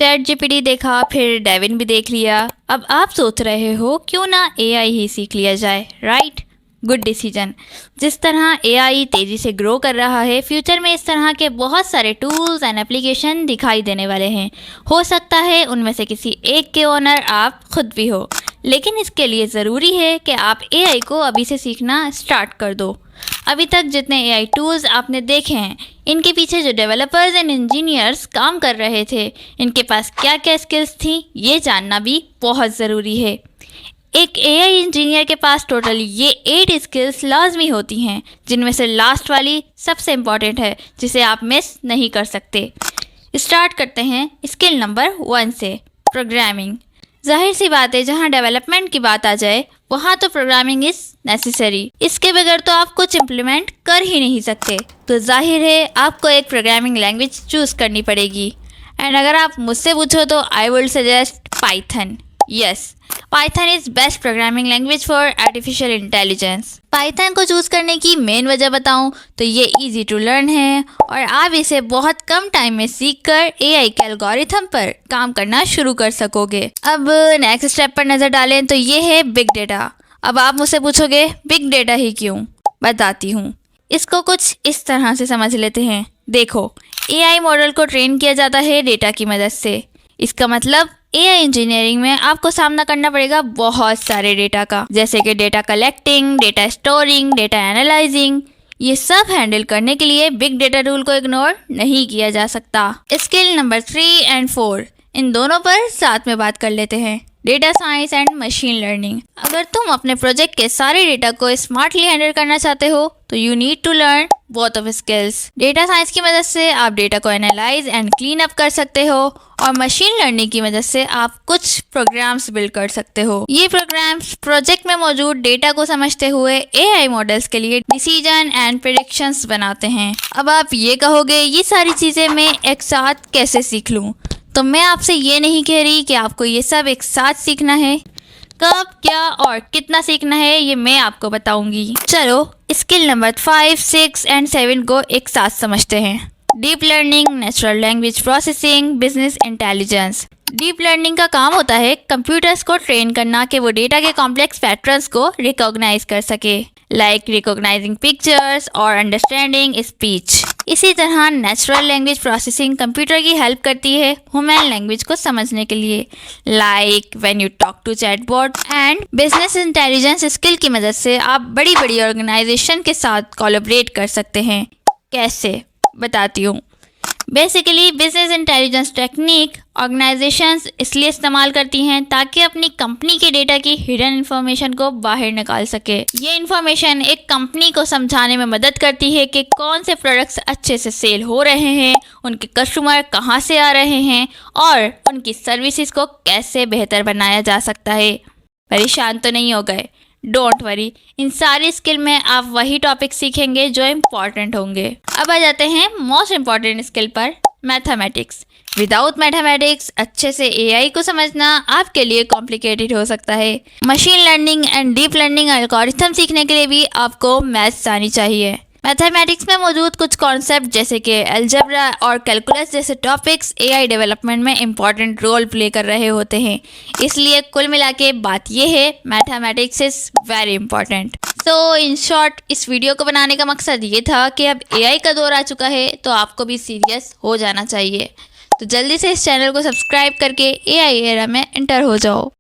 Chat GPT देखा, फिर Devine भी देख लिया। अब आप सोच रहे हो क्यों ना एआई ही सीख लिया जाए, राइट? Good decision. जिस तरह एआई तेज़ी से ग्रो कर रहा है, फ्यूचर में इस तरह के बहुत सारे टूल्स एंड एप्लीकेशन दिखाई देने वाले हैं। हो सकता है उनमें से किसी एक के ओनर आप खुद भी हो, लेकिन इसके लिए ज़रूरी है कि आप एआई को अभी से सीखना स्टार्ट कर दो। अभी तक जितने एआई टूल्स आपने देखे हैं, इनके पीछे जो डेवलपर्स एंड इंजीनियर्स काम कर रहे थे, इनके पास क्या क्या स्किल्स थी, ये जानना भी बहुत ज़रूरी है। एक एआई इंजीनियर के पास टोटल ये 8 स्किल्स लाजमी होती हैं, जिनमें से लास्ट वाली सबसे इम्पॉर्टेंट है, जिसे आप मिस नहीं कर सकते। स्टार्ट करते हैं स्किल नंबर 1 से, प्रोग्रामिंग। जाहिर सी बात है, जहाँ डेवलपमेंट की बात आ जाए वहाँ तो प्रोग्रामिंग इज़ नेसेसरी। इसके बगैर तो आप कुछ इम्प्लीमेंट कर ही नहीं सकते। तो जाहिर है आपको एक प्रोग्रामिंग लैंग्वेज चूज़ करनी पड़ेगी। एंड अगर आप मुझसे पूछो तो I would suggest Python. Yes, Python is best programming language for artificial intelligence. Python को चूज़ करने की मेन वजह बताऊं तो ये इजी टू लर्न है और आप इसे बहुत कम टाइम में सीखकर एआई के एल्गोरिथम पर काम करना शुरू कर सकोगे। अब नेक्स्ट स्टेप पर नज़र डालें तो ये है बिग डेटा। अब आप मुझसे पूछोगे बिग डेटा ही क्यों? बताती हूँ। इसको कुछ इस तरह से समझ लेते हैं। देखो, एआई मॉडल को ट्रेन किया जाता है डेटा की मदद से। इसका मतलब एआई इंजीनियरिंग में आपको सामना करना पड़ेगा बहुत सारे डेटा का, जैसे कि data collecting, data storing, data analysing. ये सब हैंडल करने के लिए बिग डेटा रूल को इग्नोर नहीं किया जा सकता। स्किल नंबर 3 एंड 4, इन दोनों पर साथ में बात कर लेते हैं। Data science and machine learning. अगर तुम अपने प्रोजेक्ट के सारे डेटा को स्मार्टली हैंडल करना चाहते हो तो you need to learn both of skills. Data science की मदद से आप डेटा को एनालाइज एंड क्लीन अप कर सकते हो और मशीन लर्निंग की मदद से आप कुछ प्रोग्राम्स बिल्ड कर सकते हो। ये प्रोग्राम्स प्रोजेक्ट में मौजूद डेटा को समझते हुए एआई मॉडल्स के लिए डिसीजन एंड प्रेडिक्शंस बनाते हैं। अब आप ये कहोगे ये सारी चीज़ें मैं एक साथ कैसे सीख लूँ? तो मैं आपसे ये नहीं कह रही कि आपको ये सब एक साथ सीखना है। कब, क्या और कितना सीखना है ये मैं आपको बताऊंगी। चलो स्किल नंबर 5, 6 एंड 7 को एक साथ समझते हैं। Deep learning, natural language processing, business intelligence. Deep learning का काम होता है कंप्यूटर्स को ट्रेन करना कि वो डेटा के कॉम्प्लेक्स पैटर्न्स को रिकॉग्नाइज कर सके, लाइक रिकॉग्नाइजिंग पिक्चर्स और अंडरस्टैंडिंग स्पीच। इसी तरह नेचुरल लैंग्वेज प्रोसेसिंग कंप्यूटर की हेल्प करती है ह्यूमन लैंग्वेज को समझने के लिए, like when you talk to chatbot. And business intelligence skill की मदद से आप बड़ी बड़ी ऑर्गेनाइजेशन के साथ कोलैबोरेट कर सकते हैं। कैसे? बताती हूँ। Basically business intelligence technique organisations इसलिए इस्तेमाल करती हैं ताकि अपनी कंपनी के डेटा की हिडन इन्फॉर्मेशन को बाहर निकाल सके। ये इन्फॉर्मेशन एक कंपनी को समझाने में मदद करती है कि कौन से प्रोडक्ट्स अच्छे से सेल हो रहे हैं, उनके कस्टमर कहाँ से आ रहे हैं और उनकी सर्विसेज को कैसे बेहतर बनाया जा सकता है। परेशान तो नहीं हो गए? डोंट वरी, इन सारी स्किल में आप वही टॉपिक सीखेंगे जो इम्पॉर्टेंट होंगे। अब आ जाते हैं मोस्ट इम्पॉर्टेंट स्किल पर, मैथमेटिक्स। विदाउट मैथमेटिक्स अच्छे से एआई को समझना आपके लिए कॉम्प्लिकेटेड हो सकता है। Machine learning and deep learning algorithm सीखने के लिए भी आपको मैथ्स आनी चाहिए। मैथमेटिक्स में मौजूद कुछ कॉन्सेप्ट जैसे कि अलजेब्रा और कैलकुलस जैसे टॉपिक्स एआई डेवलपमेंट में इम्पॉर्टेंट रोल प्ले कर रहे होते हैं। इसलिए कुल मिला के बात यह है, मैथमेटिक्स इज़ वेरी इंपॉर्टेंट। तो इन शॉर्ट इस वीडियो को बनाने का मकसद ये था कि अब एआई का दौर आ चुका है तो आपको भी सीरियस हो जाना चाहिए। तो जल्दी से इस चैनल को सब्सक्राइब करके एआई एरा में एंटर हो जाओ।